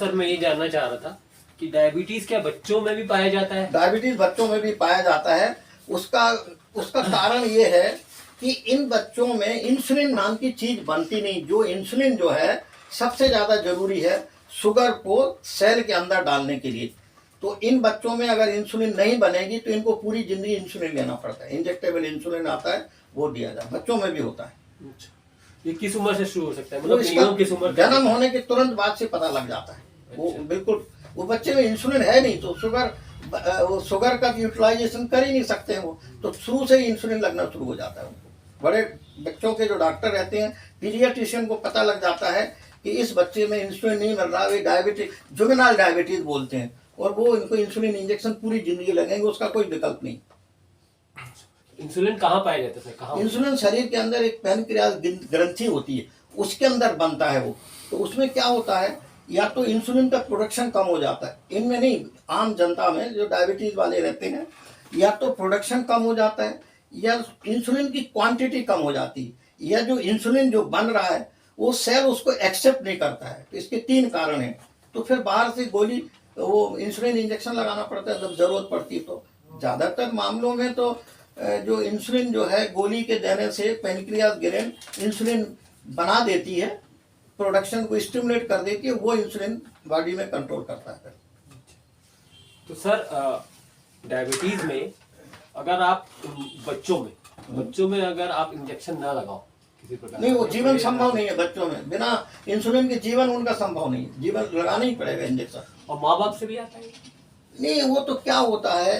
Sir मैं ये जानना चाह रहा था कि डायबिटीज क्या बच्चों में भी पाया जाता है? डायबिटीज बच्चों में भी पाया जाता है। उसका उसका कारण ये है कि इन बच्चों में इंसुलिन नाम की चीज बनती नहीं। जो इंसुलिन जो है सबसे ज्यादा जरूरी है शुगर को सेल के अंदर डालने के लिए। तो इन बच्चों में अगर इंसुलिन नहीं बनेगी तो इनको पूरी जिंदगी इंसुलिन लेना पड़ता है। इंजेक्टेबल इंसुलिन आता है, वो दिया जाए। बच्चों में भी होता है। अच्छा, ये किस उम्र से शुरू हो सकता है? वो मतलब इसका नियम किस उम्र तक? जन्म होने के तुरंत बाद से पता लग जाता है। वो अच्छा। बिल्कुल, वो बच्चे में इंसुलिन है नहीं तो वो शुगर का यूटिलाइजेशन कर ही नहीं सकते हैं। वो तो शुरू से ही इंसुलिन लगना शुरू हो जाता है उनको। बड़े बच्चों के जो डॉक्टर रहते हैं, पीडियाट्रिशियन को पता लग जाता है कि इस बच्चे में इंसुलिन नहीं मिल रहा, वे डायबिटीज, जुवेनाइल डायबिटीज बोलते हैं, और वो इनको इंसुलिन इंजेक्शन पूरी जिंदगी लगेंगे, उसका कोई विकल्प नहीं। इंसुलिन कहाँ पाया जाता है? कहाँ? इंसुलिन शरीर के अंदर एक पैनक्रियास ग्रंथि होती है, उसके अंदर बनता है वो। तो उसमें क्या होता है, या तो इंसुलिन का प्रोडक्शन कम हो जाता है, इनमें नहीं, आम जनता में जो डायबिटीज वाले रहते हैं, या तो प्रोडक्शन कम हो जाता है, या इंसुलिन की क्वांटिटी कम हो जाती है, या जो इंसुलिन जो बन रहा है वो सेल उसको एक्सेप्ट नहीं करता है। तो इसके 3 कारण हैं। तो फिर बाहर से गोली, वो इंसुलिन इंजेक्शन लगाना पड़ता है जब जरूरत पड़ती है। तो ज़्यादातर मामलों में तो जो इंसुलिन जो है गोली के देने से पैनक्रियास ग्लैंड इंसुलिन बना देती है, प्रोडक्शन को स्टिमुलेट कर देती है, वो इंसुलिन बॉडी में कंट्रोल करता है। तो सर डायबिटीज में अगर आप बच्चों में अगर आप इंजेक्शन ना लगाओ किसी प्रकार नहीं, वो जीवन संभव नहीं है बच्चों में। बिना इंसुलिन के जीवन उनका संभव नहीं है। जीवन लगाना ही पड़ेगा इंजेक्शन। और माँ बाप से भी आता है? नहीं, वो तो क्या होता है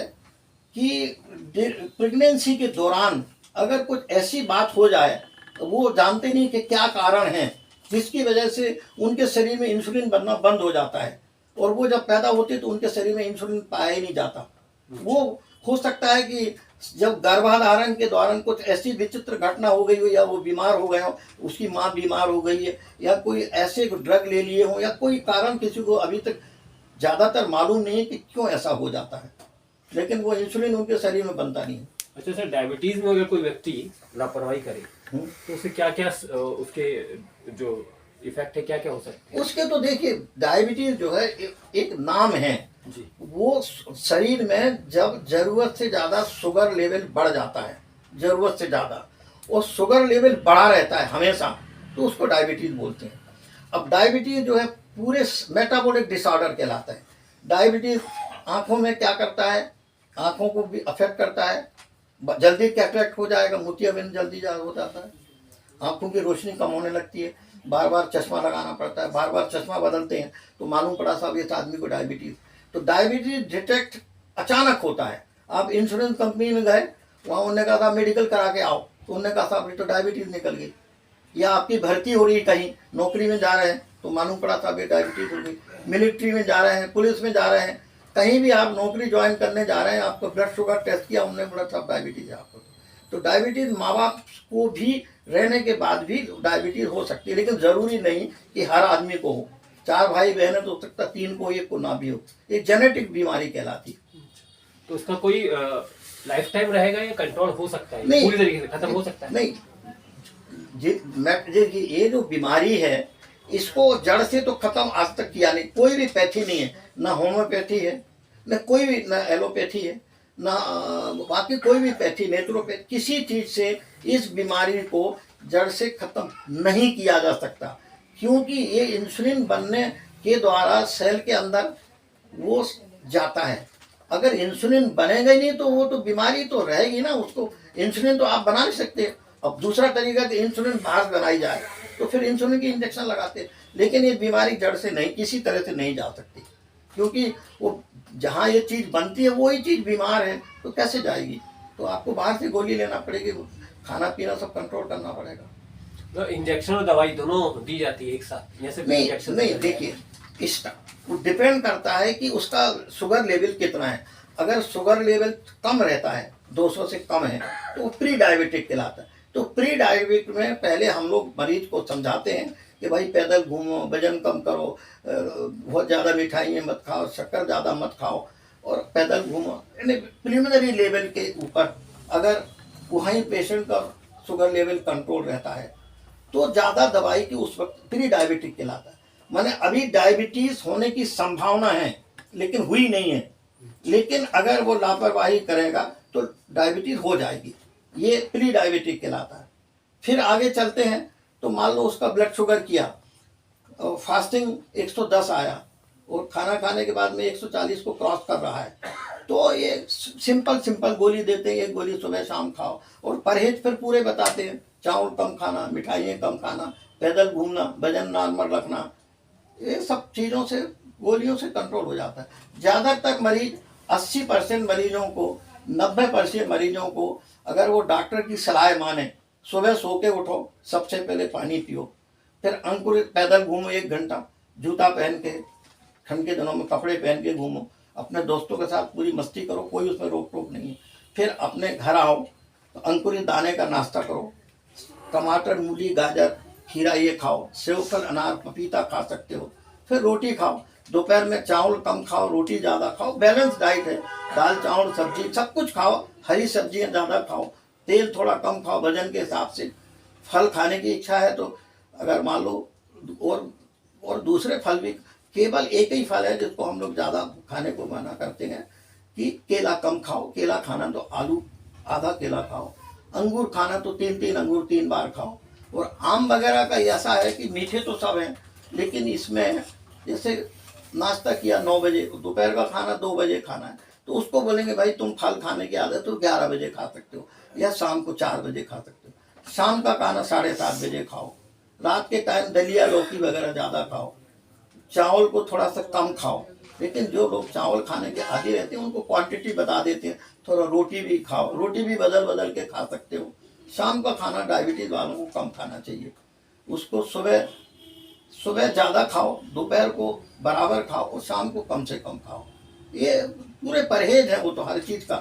कि प्रेगनेंसी के दौरान अगर कुछ ऐसी बात हो जाए तो वो जानते नहीं कि क्या कारण है जिसकी वजह से उनके शरीर में इंसुलिन बनना बंद हो जाता है, और वो जब पैदा होते तो उनके शरीर में इंसुलिन पाया ही नहीं जाता। वो हो सकता है कि जब गर्भाधारण के दौरान कुछ ऐसी विचित्र घटना हो गई हो, या वो बीमार हो गए हो, उसकी माँ बीमार हो गई है, या कोई ऐसे ड्रग ले लिए हो, या कोई कारण किसी को अभी तक ज़्यादातर मालूम नहीं है कि क्यों ऐसा हो जाता है, लेकिन वो इंसुलिन उनके शरीर में बनता नहीं है। अच्छा सर, डायबिटीज में अगर कोई व्यक्ति लापरवाही करे तो उसे क्या क्या उसके जो इफेक्ट है क्या क्या हो सकते हैं? उसके तो देखिए, डायबिटीज जो है एक नाम है जी। वो शरीर में जब जरूरत से ज़्यादा शुगर लेवल बढ़ जाता है, जरूरत से ज़्यादा, और शुगर लेवल बढ़ा रहता है हमेशा, तो उसको डायबिटीज बोलते हैं। अब डायबिटीज जो है पूरे मेटाबॉलिक डिसऑर्डर कहलाता है। डायबिटीज आँखों में क्या करता है, आँखों को भी अफेक्ट करता है, जल्दी कैटरेक्ट हो जाएगा, मोतियाबिंद जल्दी हो जाता है, आँखों की रोशनी कम होने लगती है, बार बार चश्मा लगाना पड़ता है, बार बार चश्मा बदलते हैं तो मालूम पड़ा साहब इस आदमी को डायबिटीज। तो डायबिटीज डिटेक्ट अचानक होता है। आप इंश्योरेंस कंपनी में गए, वहाँ उन्होंने कहा था मेडिकल करा के आओ, तो उन्होंने कहा साहब ये तो डायबिटीज निकल गई। या आपकी भर्ती हो रही है, कहीं नौकरी में जा रहे हैं तो मालूम पड़ा साहब ये डायबिटीज हो गई। मिलिट्री में जा रहे हैं, पुलिस में जा रहे हैं, कहीं भी आप नौकरी ज्वाइन करने जा रहे हैं, आपको ब्लड शुगर टेस्ट किया, उन्होंने बोला साहब डायबिटीज है आपको। तो डायबिटीज माँ बाप को भी रहने के बाद भी डायबिटीज हो सकती है, लेकिन जरूरी नहीं कि हर आदमी को हो। 4 भाई बहन है तो हो सकता 3 को, 1 को ना भी हो। ये जेनेटिक बीमारी कहलाती है। तो उसका कोई लाइफ टाइम रहेगा या कंट्रोल हो सकता है? नहीं, पूरी तरीके से खत्म हो सकता है? नहीं, ये जो बीमारी है इसको जड़ से तो खत्म आज तक किया नहीं। कोई भी पैथी नहीं है, ना होम्योपैथी है, न कोई भी, ना एलोपैथी है, ना बाकी कोई भी पैथी, नेचुरोपैथी, किसी चीज से इस बीमारी को जड़ से खत्म नहीं किया जा सकता, क्योंकि ये इंसुलिन बनने के द्वारा सेल के अंदर वो जाता है। अगर इंसुलिन बनेगा ही नहीं तो वो तो बीमारी तो रहेगी ना, उसको इंसुलिन तो आप बना नहीं सकते। अब दूसरा तरीका कि इंसुलिन बाहर बनाई जाए तो फिर इंसुलिन की इंजेक्शन लगाते हैं, लेकिन ये बीमारी जड़ से नहीं, किसी तरह से नहीं जा सकती, क्योंकि वो जहाँ ये चीज़ बनती है वही चीज़ बीमार है, तो कैसे जाएगी। तो आपको बाहर से गोली लेना पड़ेगी, खाना पीना सब कंट्रोल करना पड़ेगा। तो इंजेक्शन और दवाई दोनों दी जाती है एक साथ? नहीं, देखिए, इसका वो डिपेंड करता है कि उसका शुगर लेवल कितना है। अगर शुगर लेवल कम रहता है, 200 से कम है, तो प्री डायबिटिक कहलाता है। तो प्री डायबिटिक में पहले हम लोग मरीज को समझाते हैं कि भाई पैदल घूमो, वजन कम करो, बहुत ज़्यादा मिठाइयाँ मत खाओ, शक्कर ज़्यादा मत खाओ, और पैदल घूमो। यानी प्रिलिमिनरी लेवल के ऊपर अगर वहीं पेशेंट का शुगर लेवल कंट्रोल रहता है तो ज़्यादा दवाई की उस वक्त प्री डायबिटिक कहलाता है। माने अभी डायबिटीज होने की संभावना है लेकिन हुई नहीं है, लेकिन अगर वो लापरवाही करेगा तो डायबिटीज हो जाएगी, ये प्री डायबिटिक कहलाता है। फिर आगे चलते हैं तो मान लो उसका ब्लड शुगर किया, फास्टिंग 110 आया और खाना खाने के बाद में 140 को क्रॉस कर रहा है, तो ये सिंपल गोली देते हैं, एक गोली सुबह शाम खाओ। और परहेज फिर पूरे बताते हैं, चावल कम खाना, मिठाइयाँ कम खाना, पैदल घूमना, वजन नॉर्मल रखना, ये सब चीज़ों से, गोलियों से कंट्रोल हो जाता है। ज़्यादातर मरीज 80% मरीजों को, 90% मरीजों को अगर वो डॉक्टर की सलाह माने, सुबह सो के उठो, सबसे पहले पानी पियो, फिर अंकुरित पैदल घूमो 1 घंटा, जूता पहन के, ठंड के दिनों में कपड़े पहन के घूमो, अपने दोस्तों के साथ पूरी मस्ती करो, कोई उसमें रोक टोक नहीं है। फिर अपने घर आओ तो अंकुरित दाने का नाश्ता करो, टमाटर, मूली, गाजर, खीरा ये खाओ, सेव, फल, अनार, पपीता खा सकते हो। फिर रोटी खाओ, दोपहर में चावल कम खाओ, रोटी ज़्यादा खाओ, बैलेंस डाइट है, दाल चावल सब्जी सब कुछ खाओ, हरी सब्जियाँ ज़्यादा खाओ, तेल थोड़ा कम खाओ वजन के हिसाब से। फल खाने की इच्छा है तो अगर मान लो और दूसरे फल भी, केवल एक ही फल है जिसको हम लोग ज़्यादा खाने को मना करते हैं कि केला कम खाओ, केला खाना तो आलू आधा केला खाओ, अंगूर खाना तो 3 अंगूर 3 बार खाओ। और आम वगैरह का ऐसा है कि मीठे तो सब हैं, लेकिन इसमें जैसे नाश्ता किया 9 बजे, दोपहर का खाना 2 बजे खाना है, तो उसको बोलेंगे भाई तुम फल खाने की आदत तो 11 बजे खा सकते हो या शाम को 4 बजे खा सकते हो। शाम का खाना 7:30 बजे खाओ, रात के टाइम दलिया लौकी वगैरह ज़्यादा खाओ, चावल को थोड़ा सा कम खाओ। लेकिन जो लोग चावल खाने के आदी रहते हैं उनको क्वांटिटी बता देते हैं, थोड़ा रोटी भी खाओ, रोटी भी बदल के खा सकते हो। शाम का खाना डायबिटीज़ वालों को कम खाना चाहिए, उसको सुबह ज़्यादा खाओ, दोपहर को बराबर खाओ और शाम को कम से कम खाओ। ये पूरे परहेज है वो तो हर चीज़ का,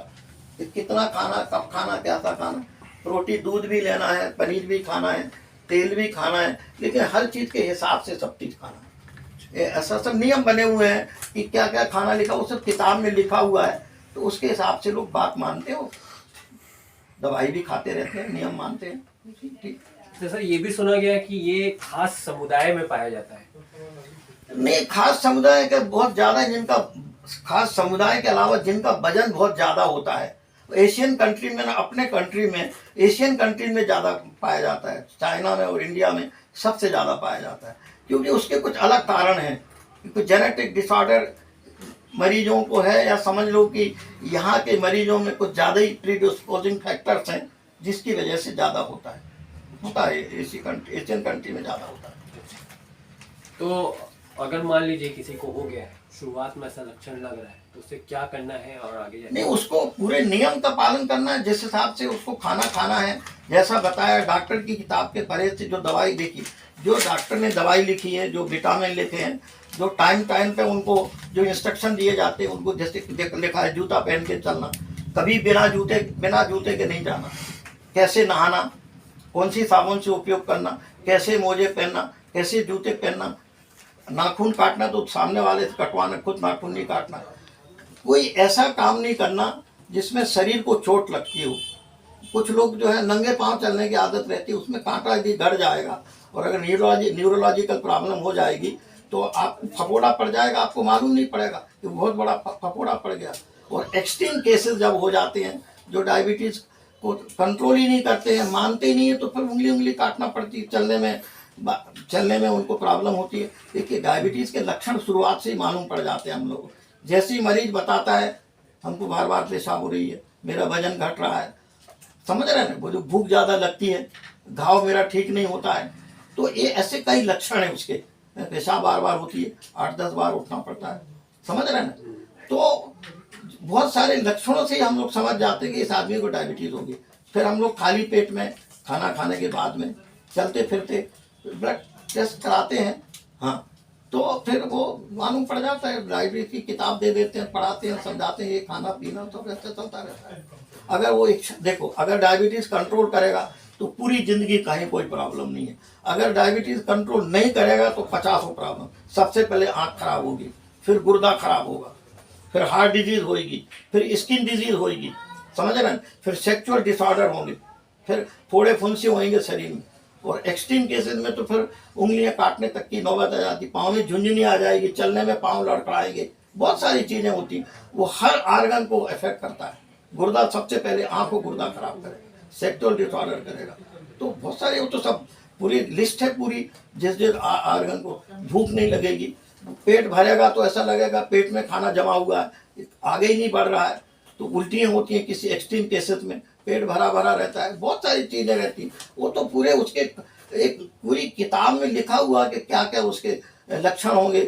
कि कितना खाना, कब खाना, कैसा खाना। रोटी दूध भी लेना है, पनीर भी खाना है, तेल भी खाना है, लेकिन हर चीज़ के हिसाब से सब चीज़ खाना है। ऐसा सब नियम बने हुए हैं कि क्या क्या खाना लिखा, वो सब किताब में लिखा हुआ है, तो उसके हिसाब से लोग बात मानते हो, दवाई भी खाते रहते हैं, नियम मानते हैं। ठीक। तो सर ये भी सुना गया कि ये खास समुदाय में पाया जाता है। नहीं, खास समुदाय के बहुत ज़्यादा, जिनका खास समुदाय के अलावा जिनका वजन बहुत ज़्यादा होता है, एशियन कंट्री में ना, अपने कंट्री में, एशियन कंट्री में ज़्यादा पाया जाता है, चाइना में और इंडिया में सबसे ज़्यादा पाया जाता है, क्योंकि उसके कुछ अलग कारण हैं। कुछ जेनेटिक डिसऑर्डर मरीजों को है, या समझ लो कि यहाँ के मरीजों में कुछ ज़्यादा ही प्रीडिस्पोजिंग फैक्टर्स हैं, जिसकी वजह से ज़्यादा होता है एशियन कंट्री में ज़्यादा होता है। तो अगर मान लीजिए किसी को हो गया है, शुरुआत में ऐसा लक्षण लग रहा है, तो उसे क्या करना है और आगे जाके? नहीं, उसको पूरे नियम का पालन करना है, जिस हिसाब से उसको खाना खाना है, जैसा बताया डॉक्टर की किताब के परहेज से, जो दवाई देखी, जो डॉक्टर ने दवाई लिखी है, जो विटामिन लिखे हैं, जो टाइम पे उनको जो इंस्ट्रक्शन दिए जाते हैं, उनको जैसे लिखा है जूता पहन के चलना, कभी बिना जूते के नहीं जाना, कैसे नहाना, कौन सी साबुन से उपयोग करना, कैसे मोजे पहनना, कैसे जूते पहनना, नाखून काटना तो सामने वाले से कटवाना, खुद नाखून नहीं काटना, कोई ऐसा काम नहीं करना जिसमें शरीर को चोट लगती हो। कुछ लोग जो है नंगे पांव चलने की आदत रहती है, उसमें कांटा यदि गड़ जाएगा और अगर न्यूरोलॉजिकल प्रॉब्लम हो जाएगी तो आपको फफोड़ा पड़ जाएगा, आपको मालूम नहीं पड़ेगा कि बहुत बड़ा फफोड़ा पड़ गया। और एक्सट्रीम केसेस जब हो जाते हैं, जो डायबिटीज़ को कंट्रोल ही नहीं करते हैं, मानते ही नहीं है, तो फिर उंगली काटना पड़ती है, चलने में उनको प्रॉब्लम होती है। देखिए, डायबिटीज़ के लक्षण शुरुआत से ही मालूम पड़ जाते हैं हम लोग। जैसे ही मरीज बताता है हमको बार पेशाब हो रही है, मेरा वजन घट रहा है, समझ रहे हैं, वो जो भूख ज़्यादा लगती है, घाव मेरा ठीक नहीं होता है, तो ये ऐसे कई लक्षण हैं उसके। पेशाब बार होती है, 8-10 बार उठना पड़ता है, समझ रहे हैं ना। तो बहुत सारे लक्षणों से हम लोग समझ जाते हैं कि इस आदमी को डायबिटीज़ होगी। फिर हम लोग खाली पेट में खाना खाने के बाद में चलते फिरते ब्लड टेस्ट कराते हैं, हाँ, तो फिर वो मालूम पड़ जाता है। डायबिटीज की किताब दे देते हैं, पढ़ाते हैं, समझाते हैं, ये खाना पीना सब ऐसे चलता रहता है। अगर वो देखो, अगर डायबिटीज़ कंट्रोल करेगा तो पूरी ज़िंदगी कहीं कोई प्रॉब्लम नहीं है। अगर डायबिटीज़ कंट्रोल नहीं करेगा तो 50 प्रॉब्लम। सबसे पहले आँख खराब होगी, फिर गुर्दा खराब होगा, फिर हार्ट डिजीज़ होगी, फिर स्किन डिजीज़ होगी, समझ रहे हैं, फिर सेक्सुअल डिसऑर्डर होंगे, फिर फोड़े फुंसी होंगे शरीर में, और एक्सट्रीम केसेस में तो फिर उंगलियां काटने तक की नौबत आ जाती, पाँव में झुंझुनी आ जाएगी, चलने में पाँव लड़खड़ाएंगे, बहुत सारी चीज़ें होती। वो हर आर्गन को अफेक्ट करता है। गुर्दा सबसे पहले आँख को गुर्दा खराब करेगा, सेक्सुअल डिसऑर्डर करेगा, तो बहुत सारे वो तो सब पूरी लिस्ट है पूरी। जिस जिस आर्गन को भूख नहीं लगेगी, पेट भरेगा तो ऐसा लगेगा पेट में खाना जमा हुआ है, आगे ही नहीं बढ़ रहा है, तो उल्टियाँ होती हैं किसी एक्सट्रीम केसेस में, पेट भरा भरा रहता है, बहुत सारी चीज़ें रहती हैं। वो तो पूरे उसके एक पूरी किताब में लिखा हुआ कि क्या क्या उसके लक्षण होंगे।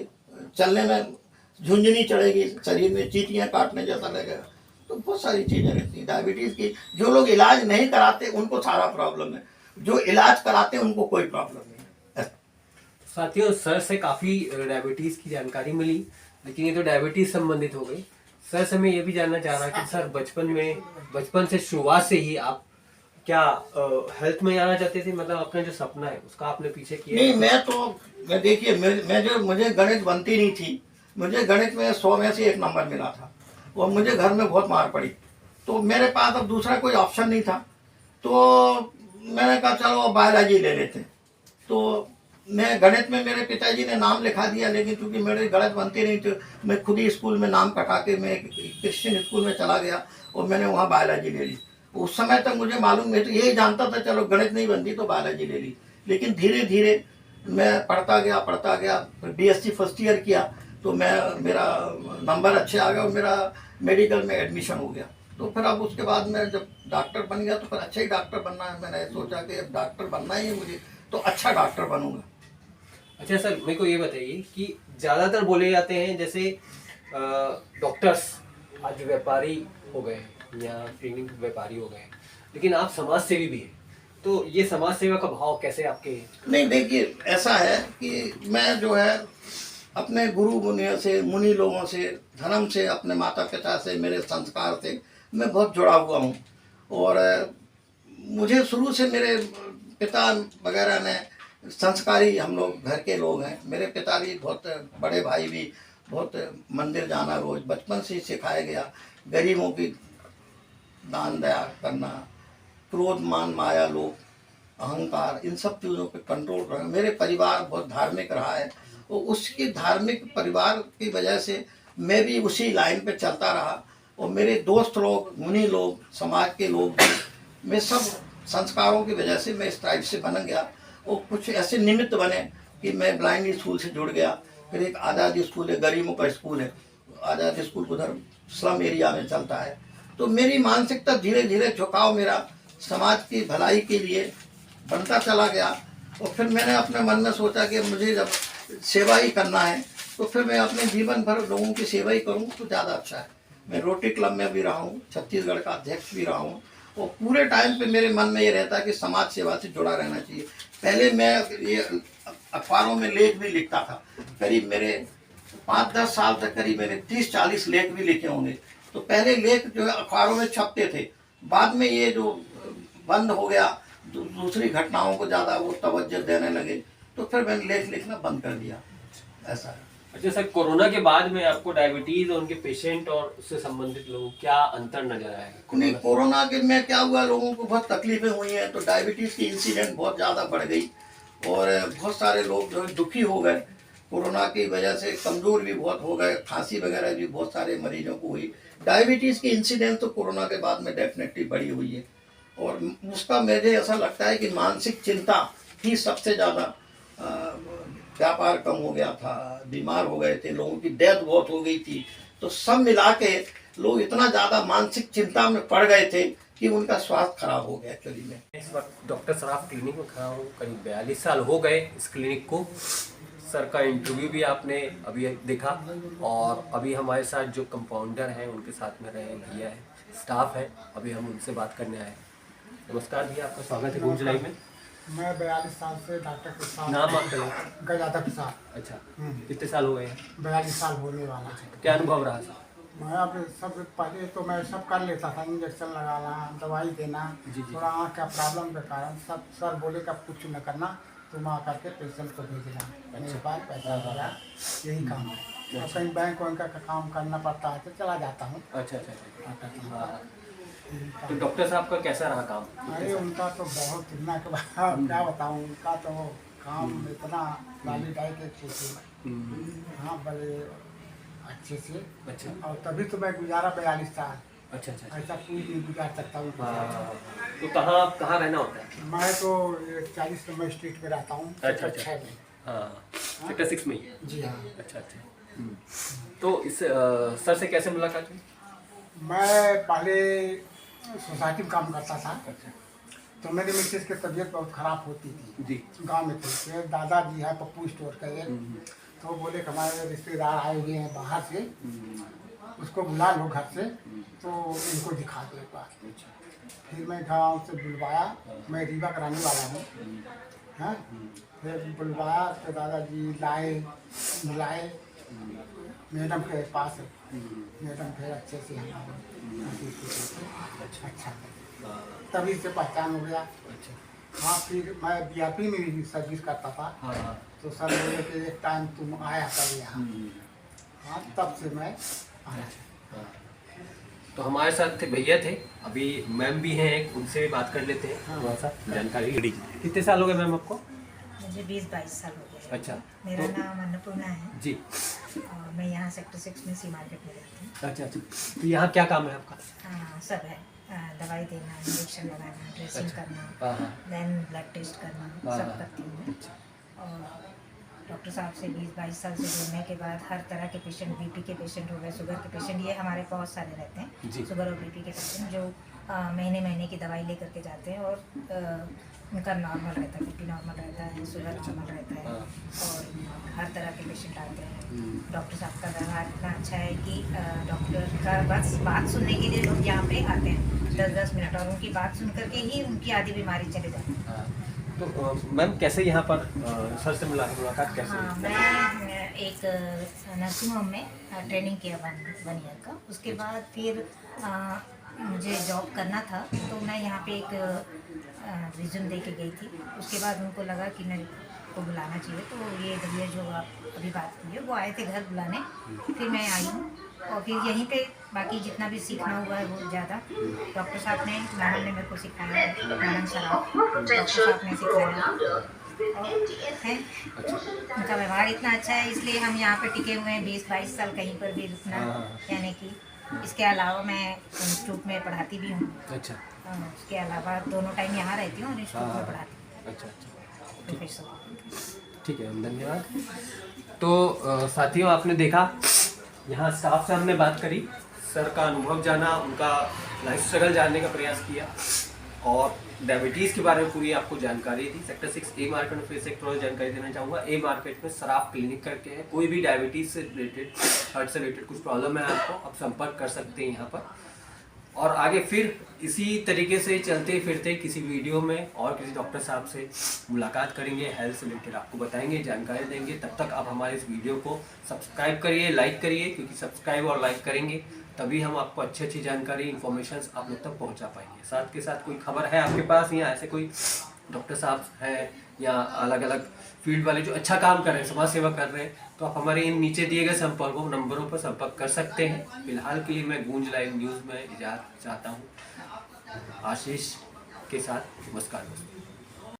चलने में झुंझुनी चढ़ेगी, शरीर में चींटियाँ काटने जैसा लगेगा, तो बहुत सारी चीज़ें रहती हैं डायबिटीज़ की। जो लोग इलाज नहीं कराते उनको सारा प्रॉब्लम है, जो इलाज कराते हैं उनको कोई प्रॉब्लम नहीं है। साथियों, सर से काफ़ी डायबिटीज़ की जानकारी मिली, लेकिन ये तो डायबिटीज़ संबंधित हो गई। सर से मैं ये भी जानना चाह रहा कि सर बचपन से शुरुआत से ही आप क्या हेल्थ में आना चाहते थे? मतलब अपना जो सपना है उसका आपने पीछे किया? नहीं, मैं देखिए, मुझे गणित बनती नहीं थी। मुझे गणित में 100 में से 1 नंबर मिला था और मुझे घर में बहुत मार पड़ी, तो मेरे पास अब दूसरा कोई ऑप्शन नहीं था। तो मैंने कहा चलो अब बायोलॉजी ले लेते। तो मैं गणित में मेरे पिताजी ने नाम लिखा दिया, लेकिन क्योंकि मेरे गणित बनती नहीं तो मैं खुद ही स्कूल में नाम कटा के मैं क्रिश्चियन स्कूल में चला गया और मैंने वहाँ बायोलॉजी ले ली। उस समय तक मुझे मालूम, मैं तो यही जानता था चलो गणित नहीं बनती तो बायोलॉजी ले ली। लेकिन धीरे धीरे मैं पढ़ता गया, फिर बीएससी फर्स्ट ईयर किया, तो मेरा नंबर अच्छे आ गए और मेरा मेडिकल में एडमिशन हो गया। तो फिर अब उसके बाद मैं जब डॉक्टर बन गया तो फिर अच्छा ही डॉक्टर बनना है। मैंने सोचा कि अब डॉक्टर बनना ही है मुझे, तो अच्छा डॉक्टर बनूंगा। अच्छा सर, मेरे को ये बताइए कि ज़्यादातर बोले जाते हैं जैसे डॉक्टर्स आज व्यापारी हो गए या क्लिनिक व्यापारी हो गए, लेकिन आप समाज सेवी भी हैं, तो ये समाज सेवा का भाव कैसे आपके? नहीं, देखिए ऐसा है कि मैं जो है अपने गुरु मुनि लोगों से, धर्म से, अपने माता पिता से, मेरे संस्कार से मैं बहुत जुड़ा हुआ हूँ। और मुझे शुरू से मेरे पिता वगैरह ने संस्कारी, हम लोग घर के लोग हैं। मेरे पिता भी बहुत, बड़े भाई भी बहुत मंदिर जाना रोज बचपन से ही सिखाया गया। गरीबों की दान दया करना, क्रोध मान माया लोभ अहंकार, इन सब चीज़ों पे कंट्रोल रहा। मेरे परिवार बहुत धार्मिक रहा है और उसकी धार्मिक परिवार की वजह से मैं भी उसी लाइन पे चलता रहा। और मेरे दोस्त लोग, मुनि लोग, समाज के लोग, मैं सब संस्कारों की वजह से मैं इस टाइप से बन गया। और कुछ ऐसे निमित्त बने कि मैं ब्लाइंड स्कूल से जुड़ गया। फिर एक आज़ादी स्कूल है, गरीबों का स्कूल है, आज़ादी स्कूल उधर स्लम एरिया में चलता है। तो मेरी मानसिकता धीरे धीरे, झुकाव मेरा समाज की भलाई के लिए बनता चला गया। और फिर मैंने अपने मन में सोचा कि मुझे जब सेवा ही करना है तो फिर मैं अपने जीवन भर लोगों की सेवा ही करूँ तो ज़्यादा अच्छा है। मैं रोटरी क्लब में भी रहा हूँ, छत्तीसगढ़ का अध्यक्ष भी रहा हूँ, और पूरे टाइम पे मेरे मन में ये रहता है कि समाज सेवा से जुड़ा रहना चाहिए। पहले मैं ये अखबारों में लेख भी लिखता था, करीब मेरे 5-10 साल तक करीब मैंने 30-40 लेख भी लिखे होंगे। तो पहले लेख जो है अखबारों में छपते थे, बाद में ये जो बंद हो गया, दूसरी घटनाओं को ज़्यादा वो तवज्जो देने लगे, तो फिर मैंने लेख लिखना बंद कर दिया। ऐसा है। अच्छा सर, कोरोना के बाद में आपको डायबिटीज और उनके पेशेंट और उससे संबंधित लोगों क्या अंतर नजर आया है? नहीं, कोरोना के में क्या हुआ, लोगों को बहुत तकलीफें हुई हैं, तो डायबिटीज़ की इंसिडेंट बहुत ज़्यादा बढ़ गई और बहुत सारे लोग जो है दुखी हो गए। कोरोना की वजह से कमज़ोर भी बहुत हो गए, खांसी वगैरह भी बहुत सारे मरीजों को हुई। डायबिटीज़ की इंसिडेंट तो कोरोना के बाद में डेफिनेटली बढ़ी हुई है। और उसका मुझे ऐसा लगता है कि मानसिक चिंता ही सबसे ज़्यादा, व्यापार कम हो गया था, बीमार हो गए थे, लोगों की डेथ बहुत हो गई थी, तो सब मिला के लोग इतना ज़्यादा मानसिक चिंता में पड़ गए थे कि उनका स्वास्थ्य खराब हो गया एक्चुअली में। इस वक्त डॉक्टर सराफ क्लिनिक में खड़ा हूँ, करीब 42 साल हो गए इस क्लिनिक को। सर का इंटरव्यू भी आपने अभी देखा और अभी हमारे साथ जो कंपाउंडर हैं उनके साथ में रहे भैया है, स्टाफ है, अभी हम उनसे बात करने आए। नमस्कार भैया, आपका स्वागत है गूंज लाइव में। मैं 42 साल से डॉक्टर के साथ। नाम आपका? गजादा के साथ। अच्छा, कितने साल हो गए हैं? 42 साल होने वाला है। क्या अनुभव रहा सर? मैं अब सब पहले तो मैं सब कर लेता था, इंजेक्शन लगाना, दवाई देना। जी। थोड़ा आँख का प्रॉब्लम के कारण सब सर बोले का कुछ न करना, तुम आ करके पेशेंट को भेजना। मेरे पास पैसा दिया, यही काम है। और कहीं बैंक वैंक का काम करना पड़ता है तो चला जाता हूँ। अच्छा। हाँ। तो डॉक्टर साहब का कैसा रहा काम? अरे उनका तो बहुत इतना के बाद क्या बताऊँ, उनका तो काम इतना लाली डाई के पूछे। हाँ, बड़े अच्छे से। अच्छा और तभी तो मैं गुजारा 42 साल, अच्छा अच्छा। ऐसा कोई नहीं गुजार सकता हूँ। हाँ, तो कहाँ रहना होता है? मैं तो 40 नंबर स्ट्रीट पे रहता हूँ, अच्छा, सेक्टर 6 में। हाँ, सेक्टर 6 में ही है। जी हाँ। अच्छा अच्छा। तो इस सर से कैसे मुलाकात हुई? मैं पहले सोसाइटी में काम करता था, अच्छा तो मेरी मिसेज की तबीयत बहुत ख़राब होती थी। जी। गांव में थे, फिर दादाजी है पप्पू स्टोर का एक, तो वो बोले कि हमारे रिश्तेदार आए हुए हैं बाहर से, उसको बुला लो घर से, तो इनको दिखा दो एक बार। फिर मैं गांव से बुलवाया, मैं रीवा कराने वाला हूँ। हाँ, फिर बुलवाया तो दादाजी लाए, बुलाए मैडम के पास। मैडम फिर अच्छे से हमारे अच्छा, तभी से पहचान हो गया। अच्छा। हाँ, फिर मैं बीआरपी में भी सर्विस करता था, हाँ हाँ। तो सर बोले कि एक टाइम तुम आया कर यहाँ। हाँ, तब से मैं आया। हाँ। तो हमारे साथ थे भैया थे, अभी मैम भी हैं एक, उनसे भी बात कर लेते हैं, थोड़ा सा जानकारी दीजिए। कितने साल हो गए मैम आपको? मुझे 20-22 साल हो गए। अच्छा। मेरा नाम अन्नपूर्णा है जी। और मैं यहाँ सेक्टर 6 में सी मार्केट में रहती हूँ। अच्छा अच्छा। तो यहाँ क्या काम है आपका? सब है, दवाई देना, इंजेक्शन लगाना, ड्रेसिंग करना, हाँ हाँ। देन ब्लड टेस्ट करना, हाँ, सब हाँ। करती हूँ मैं। और डॉक्टर साहब से 20-22 साल से जुड़ने के बाद हर तरह के पेशेंट, बीपी के पेशेंट हो गए, शुगर के पेशेंट, ये हमारे बहुत सारे रहते हैं, जी। शुगर और बीपी के पेशेंट जो महीने महीने की दवाई लेकर के जाते हैं और उनका नॉर्मल रहता है, बीपी नॉर्मल रहता है, शुगर नॉर्मल रहता है, और हर तरह के पेशेंट आते हैं। डॉक्टर साहब का व्यवहार इतना अच्छा है कि डॉक्टर का बस बात सुनने के लिए लोग यहाँ पे आते हैं 10-10 मिनट, और उनकी बात सुन करके ही उनकी आधी बीमारी चले जाती है। हाँ। तो मैम कैसे यहाँ पर सर से मुलाकात कैसे हाँ, हुई? मैं एक नर्सिंग होम में ट्रेनिंग किया 1 ईयर का। उसके बाद फिर मुझे जॉब करना था, तो मैं यहाँ पे एक रिज्यूम दे के गई थी। उसके बाद उनको लगा कि मेरे को बुलाना चाहिए, तो ये भैया जो आप अभी बात की है वो आए थे घर बुलाने, फिर मैं आई हूँ। और फिर यहीं पे बाकी जितना भी सीखना हुआ है वो ज़्यादा डॉक्टर साहब ने, मैडम ने मेरे को सिखाया है, मैडम सराफ डॉक्टर साहब ने सिखाया और है। उनका व्यवहार इतना अच्छा है, इसलिए हम यहाँ पे टिके हुए हैं 20-22 साल, कहीं पर भी रुकना यानी कि। इसके अलावा मैं इंस्टीट्यूट में पढ़ाती भी हूँ। अच्छा। उसके अलावा दोनों टाइम यहाँ रहती हूँ और इंस्टीट्यूट में पढ़ाती हूँ। अच्छा अच्छा। प्रोफेसर। ठीक है, धन्यवाद। तो साथियों, आपने देखा यहाँ स्टाफ से हमने बात करी, सर का अनुभव जाना, उनका लाइफ स्ट्रगल जानने का प्रयास किया और डायबिटीज़ के बारे में पूरी आपको जानकारी दी। सेक्टर 6 ए मार्केट में फिर से एक थोड़ा जानकारी देना चाहूँगा। ए मार्केट में सराफ क्लिनिक करके है, कोई भी डायबिटीज़ से रिलेटेड, हार्ट से रिलेटेड कुछ प्रॉब्लम है आपको, आप संपर्क कर सकते हैं यहाँ पर। और आगे फिर इसी तरीके से चलते फिरते किसी वीडियो में और किसी डॉक्टर साहब से मुलाकात करेंगे, हेल्थ से रिलेटेड आपको बताएंगे, जानकारी देंगे। तब तक आप हमारे इस वीडियो को सब्सक्राइब करिए, लाइक करिए, क्योंकि सब्सक्राइब और लाइक करेंगे तभी हम आपको अच्छी अच्छी जानकारी, इन्फॉर्मेशंस आप लोग तक पहुंचा पाएंगे। साथ के साथ कोई खबर है आपके पास या ऐसे कोई डॉक्टर साहब हैं या अलग अलग फील्ड वाले जो अच्छा काम कर रहे हैं, समाज सेवा कर रहे हैं, तो आप हमारे इन नीचे दिए गए संपर्कों नंबरों पर संपर्क कर सकते हैं। फिलहाल के लिए मैं गूंज लाइव न्यूज़ में इजाज़त चाहता हूँ। आशीष के साथ नमस्कार दोस्तों।